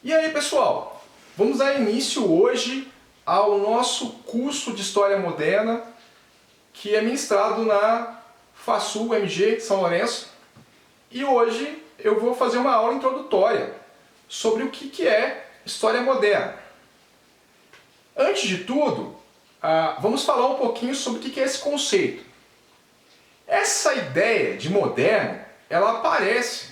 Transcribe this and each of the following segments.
E aí, pessoal, vamos dar início hoje ao nosso curso de História Moderna, que é ministrado na FASU MG São Lourenço. E hoje eu vou fazer uma aula introdutória sobre o que é História Moderna. Antes de tudo, vamos falar um pouquinho sobre o que é esse conceito. Essa ideia de moderno, ela aparece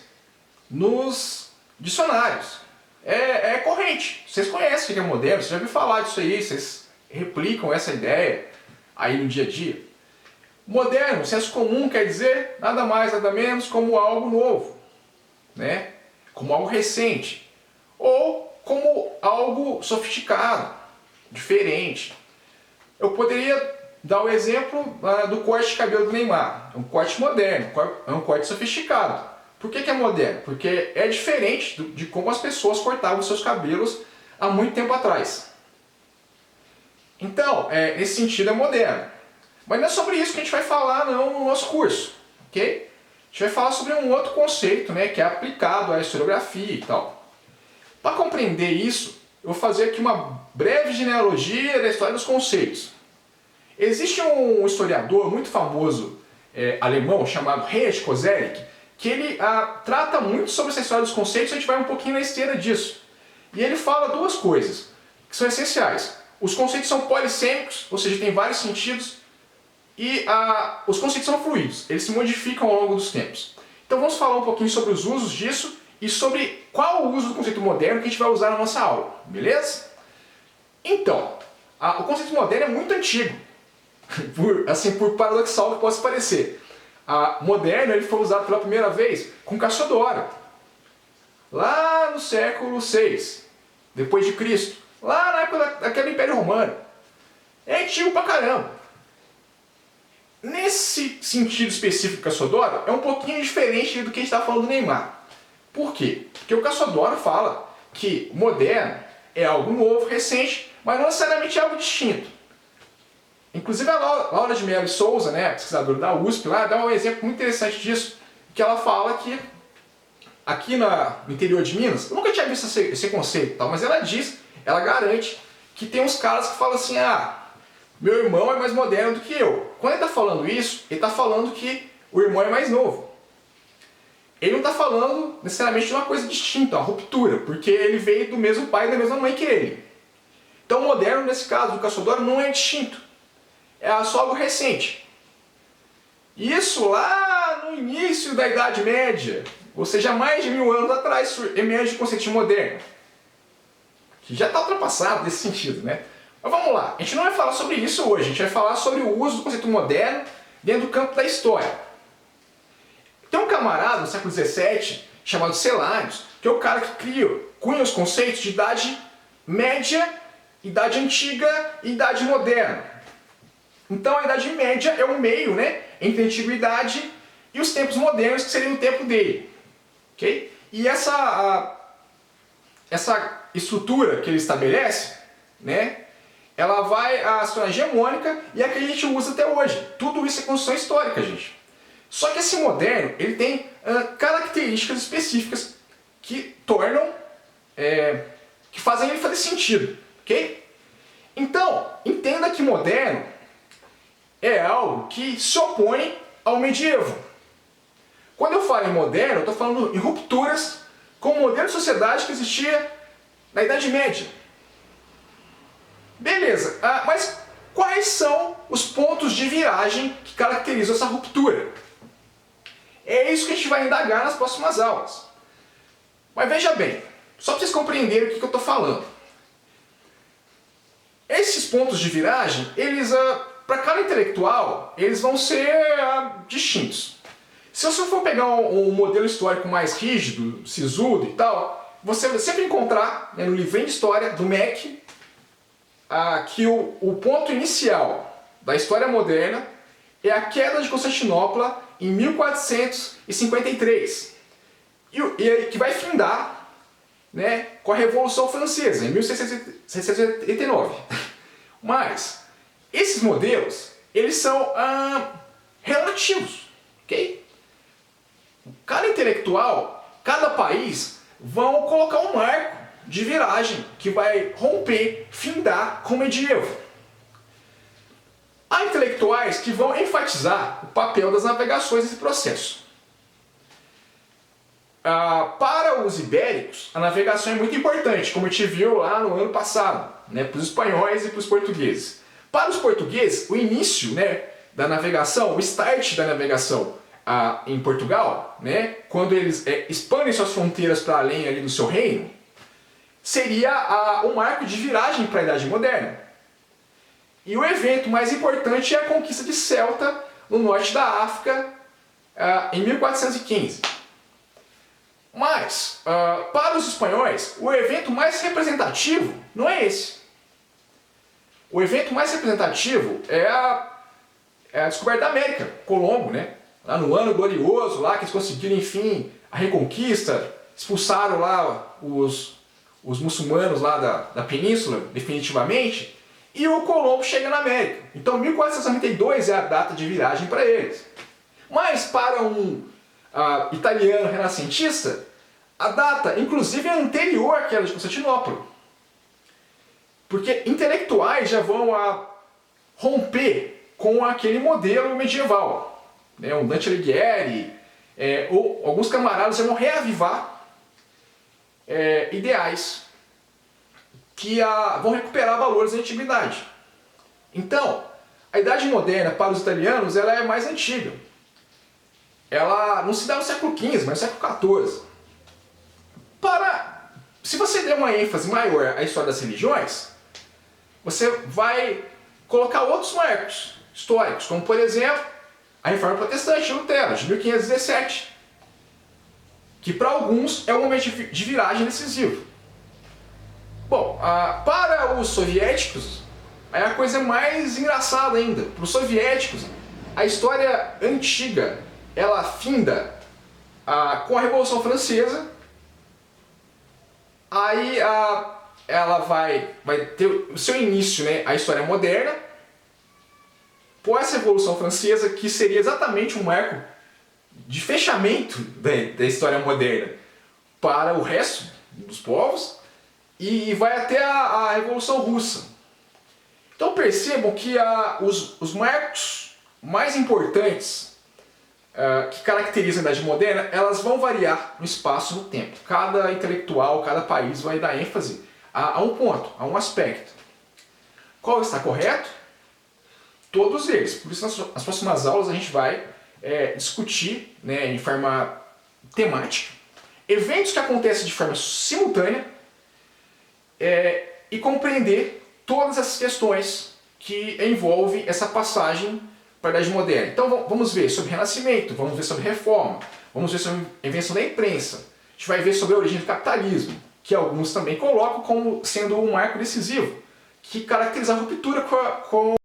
nos dicionários. É corrente. Vocês conhecem o que é moderno, vocês já ouviram falar disso aí, vocês replicam essa ideia aí no dia a dia. Moderno, senso comum, quer dizer nada mais, nada menos como algo novo, né? Como algo recente, ou como algo sofisticado, diferente. Eu poderia dar o exemplo do corte de cabelo do Neymar. É um corte moderno, é um corte sofisticado. Por que é moderno? Porque é diferente de como as pessoas cortavam seus cabelos há muito tempo atrás. Então, nesse sentido é moderno. Mas não é sobre isso que a gente vai falar não, no nosso curso, ok? A gente vai falar sobre um outro conceito, né, que é aplicado à historiografia e tal. Para compreender isso, eu vou fazer aqui uma breve genealogia da história dos conceitos. Existe um historiador muito famoso alemão chamado Heinrich Koselleck, que ele trata muito sobre essa história dos conceitos. A gente vai um pouquinho na esteira disso. E ele fala duas coisas que são essenciais. Os conceitos são polissêmicos, ou seja, tem vários sentidos, e os conceitos são fluidos, eles se modificam ao longo dos tempos. Então vamos falar um pouquinho sobre os usos disso e sobre qual o uso do conceito moderno que a gente vai usar na nossa aula, beleza? Então, o conceito moderno é muito antigo, por paradoxal que possa parecer. Moderno ele foi usado pela primeira vez com Cassiodoro, lá no século VI, depois de Cristo, lá na época daquele Império Romano. É antigo pra caramba. Nesse sentido específico do Cassiodoro, é um pouquinho diferente do que a gente está falando do Neymar. Por quê? Porque o Cassiodoro fala que moderno é algo novo, recente, mas não necessariamente é algo distinto. Inclusive a Laura de Mello Souza, né, pesquisadora da USP, lá, dá um exemplo muito interessante disso, que ela fala que aqui no interior de Minas, eu nunca tinha visto esse conceito, mas ela garante que tem uns caras que falam assim, meu irmão é mais moderno do que eu. Quando ele está falando isso, ele está falando que o irmão é mais novo. Ele não está falando necessariamente de uma coisa distinta, uma ruptura, porque ele veio do mesmo pai e da mesma mãe que ele. Então o moderno, nesse caso do Cassiodoro, não é distinto. É só algo recente. Isso lá no início da Idade Média, ou seja, mais de 1000 anos atrás, emerge o conceito de moderno. Que já está ultrapassado nesse sentido, né? Mas vamos lá, a gente não vai falar sobre isso hoje, a gente vai falar sobre o uso do conceito moderno dentro do campo da história. Tem um camarada no século XVII, chamado Celanius, que é o cara que cunha os conceitos de Idade Média, Idade Antiga e Idade Moderna. Então a Idade Média é o meio, né, entre a Antiguidade e os tempos modernos, que seria o tempo dele. Okay? E essa estrutura que ele estabelece, né, ela vai se tornar hegemônica e é a que a gente usa até hoje. Tudo isso é construção histórica, gente. Só que esse moderno ele tem características específicas que tornam, que fazem ele fazer sentido. Okay? Então, entenda que moderno é algo que se opõe ao medievo. Quando eu falo em moderno, eu estou falando em rupturas com o modelo de sociedade que existia na Idade Média. Beleza, mas quais são os pontos de viragem que caracterizam essa ruptura? É isso que a gente vai indagar nas próximas aulas. Mas veja bem, só para vocês compreenderem o que eu estou falando. Esses pontos de viragem, eles, para cada intelectual, eles vão ser distintos. Se você for pegar um modelo histórico mais rígido, sisudo e tal, você vai sempre encontrar, né, no livrinho de história do MEC, que o ponto inicial da história moderna é a queda de Constantinopla em 1453, e que vai findar, né, com a Revolução Francesa, em 1689. Mas esses modelos, eles são relativos, ok? Cada intelectual, cada país vão colocar um marco de viragem que vai romper, findar com o medievo. Há intelectuais que vão enfatizar o papel das navegações nesse processo. Para os ibéricos, a navegação é muito importante, como a gente viu lá no ano passado, né, para os espanhóis e para os portugueses. Para os portugueses, o início, né, da navegação, o start da navegação em Portugal, né, quando eles expandem suas fronteiras para além ali do seu reino, seria um marco de viragem para a Idade Moderna. E o evento mais importante é a conquista de Ceuta, no norte da África, em 1415. Mas, para os espanhóis, o evento mais representativo não é esse. O evento mais representativo é a descoberta da América, Colombo, né? Lá no ano glorioso, lá que eles conseguiram, enfim, a reconquista, expulsaram lá os muçulmanos lá da península, definitivamente, e o Colombo chega na América. Então 1492 é a data de viragem para eles. Mas para um italiano renascentista, a data, inclusive, é anterior àquela de Constantinopla. Porque intelectuais já vão romper com aquele modelo medieval. Né? O Dante Alighieri, ou alguns camaradas já vão reavivar ideais que vão recuperar valores da antiguidade. Então, a Idade Moderna para os italianos ela é mais antiga. Ela não se dá no século XV, mas no século XIV. Se você der uma ênfase maior à história das religiões, você vai colocar outros marcos históricos, como por exemplo a Reforma Protestante de Lutero, de 1517, que para alguns é um momento de viragem decisivo. Bom, para os soviéticos é a coisa mais engraçada ainda. Para os soviéticos, a história antiga ela finda com a Revolução Francesa. Aí ela vai ter o seu início, né, a história moderna, pós Revolução Francesa, que seria exatamente um marco de fechamento da história moderna para o resto dos povos, e vai até a Revolução Russa. Então percebam que os marcos mais importantes que caracterizam a Idade Moderna, elas vão variar no espaço e no tempo. Cada intelectual, cada país vai dar ênfase a um ponto, a um aspecto. Qual está correto? Todos eles. Por isso, nas próximas aulas a gente vai discutir, né, em forma temática eventos que acontecem de forma simultânea e compreender todas essas questões que envolvem essa passagem para a Idade Moderna. Então vamos ver sobre Renascimento, vamos ver sobre Reforma, vamos ver sobre a invenção da imprensa, a gente vai ver sobre a origem do capitalismo, que alguns também colocam como sendo um marco decisivo, que caracteriza a ruptura com